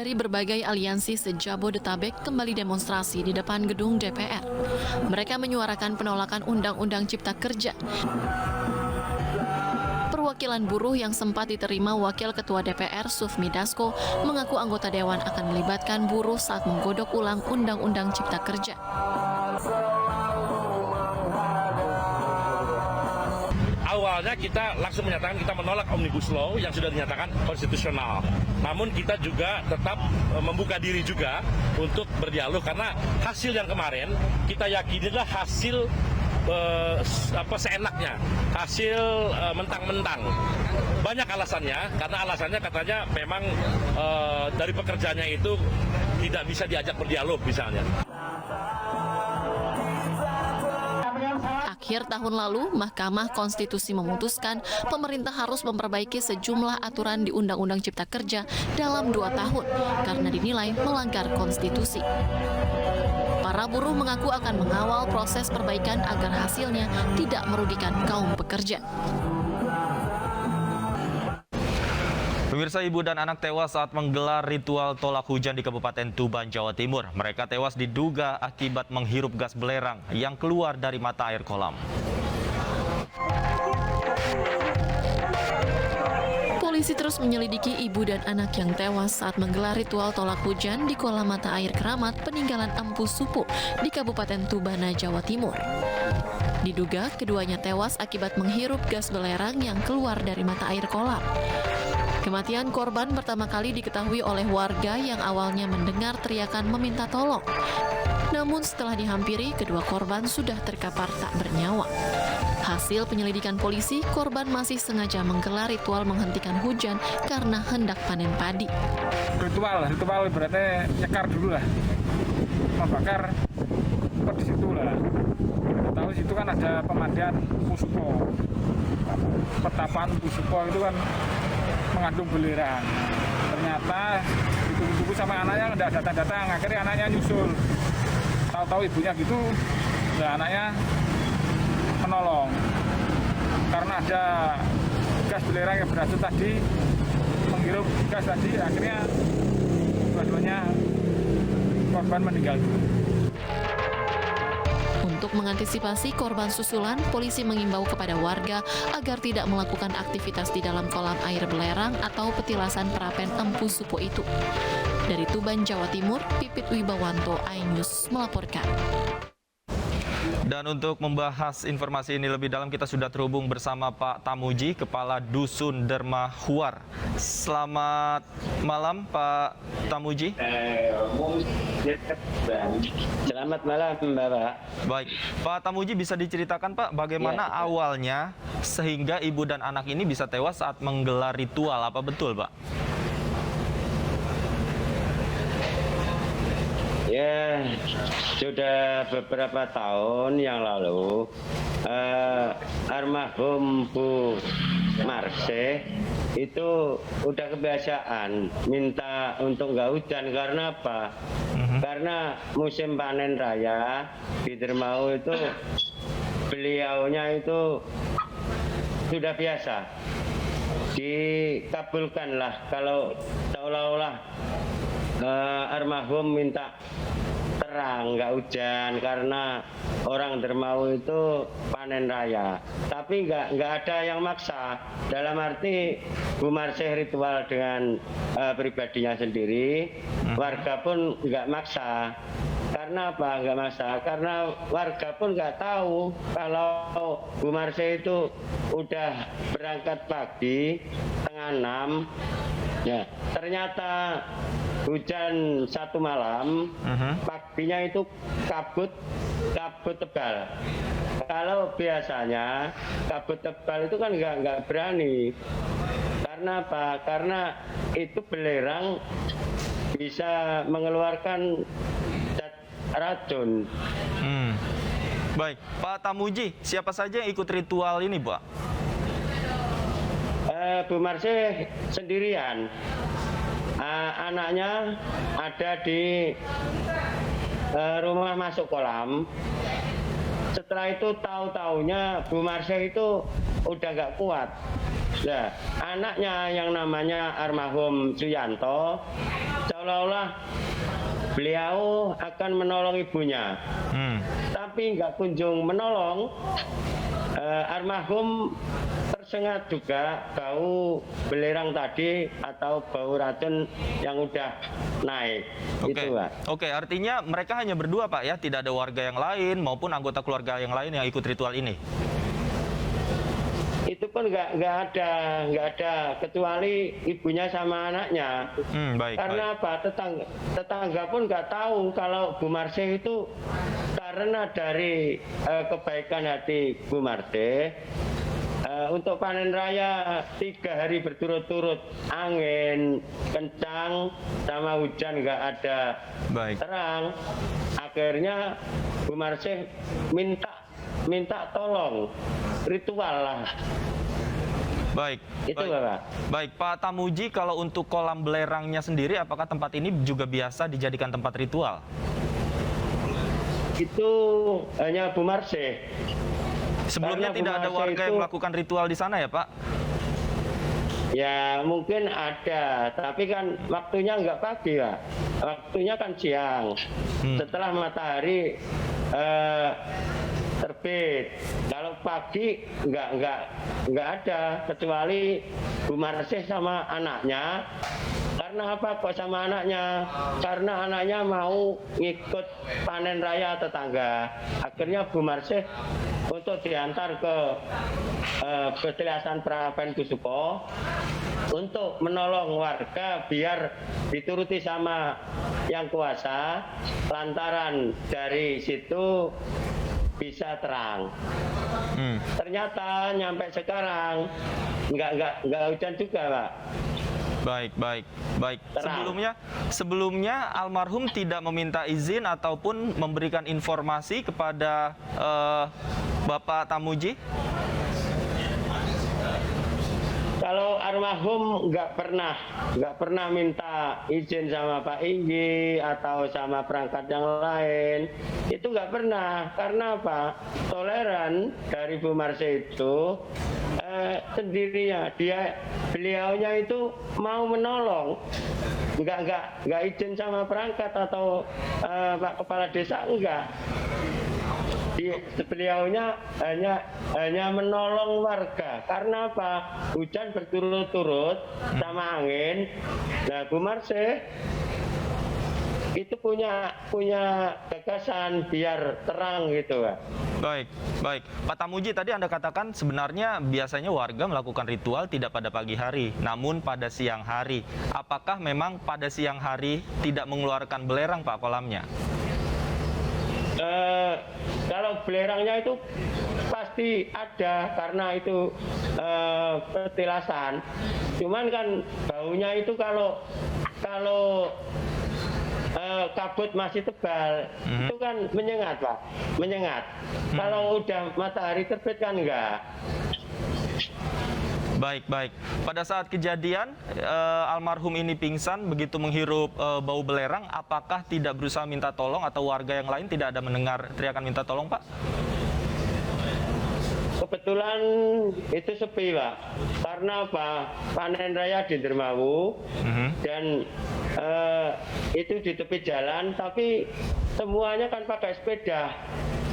dari berbagai aliansi se-Jabodetabek kembali demonstrasi di depan gedung DPR. Mereka menyuarakan penolakan Undang-Undang Cipta Kerja. Perwakilan buruh yang sempat diterima Wakil Ketua DPR Sufmi Dasko mengaku anggota Dewan akan melibatkan buruh saat menggodok ulang Undang-Undang Cipta Kerja. Awalnya kita langsung menyatakan kita menolak Omnibus Law yang sudah dinyatakan konstitusional. Namun kita juga tetap membuka diri juga untuk berdialog karena hasil yang kemarin kita yakinilah hasil seenaknya, hasil mentang-mentang. Banyak alasannya, karena alasannya katanya memang dari pekerjanya itu tidak bisa diajak berdialog misalnya. Akhir tahun lalu, Mahkamah Konstitusi memutuskan pemerintah harus memperbaiki sejumlah aturan di Undang-Undang Cipta Kerja dalam 2 tahun karena dinilai melanggar konstitusi. Para buruh mengaku akan mengawal proses perbaikan agar hasilnya tidak merugikan kaum pekerja. Pemirsa, ibu dan anak tewas saat menggelar ritual tolak hujan di Kabupaten Tuban, Jawa Timur. Mereka tewas diduga akibat menghirup gas belerang yang keluar dari mata air kolam. Polisi terus menyelidiki ibu dan anak yang tewas saat menggelar ritual tolak hujan di kolam mata air Keramat peninggalan Empu Supu di Kabupaten Tuban, Jawa Timur. Diduga keduanya tewas akibat menghirup gas belerang yang keluar dari mata air kolam. Kematian korban pertama kali diketahui oleh warga yang awalnya mendengar teriakan meminta tolong. Namun setelah dihampiri, kedua korban sudah terkapar tak bernyawa. Hasil penyelidikan polisi, korban masih sengaja menggelar ritual menghentikan hujan karena hendak panen padi. Ritual berarti nyekar dulu lah, membakar di situ lah. Tahu situ kan ada pemandian Pusupo, pertapaan Pusupo itu kan mengandung belerang. Ternyata ditunggu-tunggu sama anaknya nggak datang-datang, akhirnya anaknya nyusul. Tahu-tahu ibunya gitu, nah anaknya menolong. Karena ada gas belerang yang beracun tadi, menghirup gas tadi, akhirnya dua-duanya korban meninggal. Untuk mengantisipasi korban susulan, polisi mengimbau kepada warga agar tidak melakukan aktivitas di dalam kolam air belerang atau petilasan perapen Empu Supo itu. Dari Tuban, Jawa Timur, Pipit Wibawanto, iNews melaporkan. Dan untuk membahas informasi ini lebih dalam, kita sudah terhubung bersama Pak Tamuji, Kepala Dusun Dermahuar. Selamat malam, Pak Tamuji. Selamat malam, Bapak. Baik, Pak Tamuji, bisa diceritakan, Pak, bagaimana awalnya sehingga ibu dan anak ini bisa tewas saat menggelar ritual, apa betul, Pak? Ya, sudah beberapa tahun yang lalu almarhum Bu Marse itu udah kebiasaan minta untuk nggak hujan. Karena apa? Karena musim panen raya di Dermau itu beliaunya itu sudah biasa. Dikabulkanlah kalau seolah-olah almarhum minta terang, nggak hujan karena orang Dermau itu panen raya. Tapi nggak ada yang maksa. Dalam arti Bu Marseh ritual dengan pribadinya sendiri, warga pun nggak maksa. Karena apa nggak maksa? Karena warga pun nggak tahu kalau Bu Marseh itu udah berangkat pagi setengah 6. Ya, ternyata hujan satu malam, paginya itu kabut tebal. Kalau biasanya kabut tebal itu kan nggak berani. Karena apa? Karena itu belerang bisa mengeluarkan zat racun. Baik, Pak Tamuji, siapa saja yang ikut ritual ini, Pak? Bu Marseh sendirian. Anaknya ada di rumah masuk kolam. Setelah itu tahu-taunya Bu Marseh itu udah nggak kuat. Nah, anaknya yang namanya almarhum Suyanto seolah-olah beliau akan menolong ibunya, tapi nggak kunjung menolong. Almarhum tersengat juga bau belerang tadi atau bau racun yang udah naik. Oke, Itu, Pak. Oke, artinya mereka hanya berdua, Pak, ya, tidak ada warga yang lain maupun anggota keluarga yang lain yang ikut ritual ini. Itu pun nggak ada kecuali ibunya sama anaknya. Baik. Karena baik. apa? Tetangga pun nggak tahu kalau Bu Marsih itu, karena dari kebaikan hati Bu Marsih, untuk panen raya 3 hari berturut-turut, angin kencang sama hujan nggak ada Baik. terang, akhirnya Bu Marsih minta tolong ritual lah. Baik. Itu, baik. Bapak. Baik, Pak Tamuji, kalau untuk kolam belerangnya sendiri, apakah tempat ini juga biasa dijadikan tempat ritual? Itu hanya Bu Marsih. Sebelumnya Karena tidak Bu ada Marsih warga yang itu- melakukan ritual di sana ya, Pak? Ya mungkin ada, tapi kan waktunya nggak pagi, Pak. Waktunya kan siang. Setelah matahari terbit. Kalau pagi nggak ada, kecuali Bu Marsih sama anaknya. Karena apa kok sama anaknya? Karena anaknya mau ngikut panen raya tetangga. Akhirnya Bu Marsih untuk diantar ke Petilasan Prapen Kusuko untuk menolong warga biar dituruti sama yang kuasa, lantaran dari situ bisa terang. Ternyata nyampe sekarang nggak hujan juga, Pak. Baik. Terang. Sebelumnya almarhum tidak meminta izin ataupun memberikan informasi kepada Bapak Tamuji? Kalau almarhum nggak pernah minta izin sama Pak Inggi atau sama perangkat yang lain, itu nggak pernah. Karena apa? Toleran dari Bu Marsih itu sendirinya, beliaunya itu mau menolong, nggak izin sama perangkat atau Pak Kepala Desa, enggak. Beliaunya hanya menolong warga. Karena apa? Hujan berturut-turut sama angin. Nah, Bu Marsih itu punya gagasan biar terang gitu, Pak. Baik. Pak Tamuji, tadi Anda katakan sebenarnya biasanya warga melakukan ritual tidak pada pagi hari, namun pada siang hari. Apakah memang pada siang hari tidak mengeluarkan belerang, Pak, kolamnya? Kalau belerangnya itu pasti ada karena itu petilasan. Cuman kan baunya itu kalau kabut masih tebal, itu kan menyengat, Pak. Menyengat. Kalau udah matahari terbit kan enggak. Baik. Pada saat kejadian, almarhum ini pingsan, begitu menghirup bau belerang, apakah tidak berusaha minta tolong atau warga yang lain tidak ada mendengar teriakan minta tolong, Pak? Kebetulan itu sepi, Pak. Karena apa? Panen raya di Dermawu dan itu di tepi jalan, tapi semuanya kan pakai sepeda,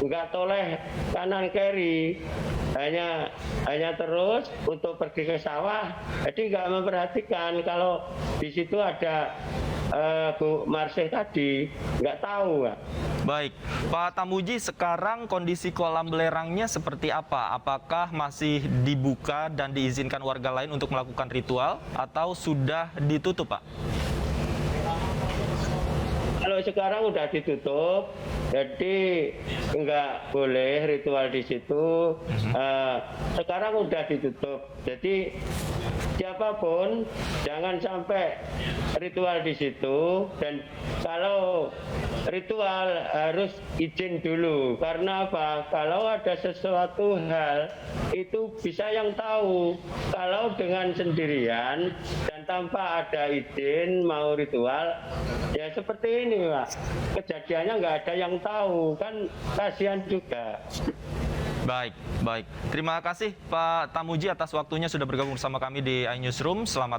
nggak toleh kanan kiri, hanya terus untuk pergi ke sawah. Jadi nggak memperhatikan kalau di situ ada Bu Marsih tadi, nggak tahu, Pak. Baik, Pak Tamuji, sekarang kondisi kolam belerangnya seperti apa? Apakah masih dibuka dan diizinkan warga lain untuk melakukan ritual atau sudah ditutup, Pak? Kalau sekarang udah ditutup, jadi nggak boleh ritual di situ. Sekarang udah ditutup, jadi siapapun jangan sampai ritual di situ. Dan kalau ritual harus izin dulu. Karena apa? Kalau ada sesuatu hal itu bisa yang tahu. Kalau dengan sendirian dan tanpa ada izin mau ritual, ya seperti ini, Pak. Kejadiannya nggak ada yang tahu, kan kasihan juga. Baik. Terima kasih Pak Tamuji atas waktunya sudah bergabung bersama kami di iNewsroom. Selamat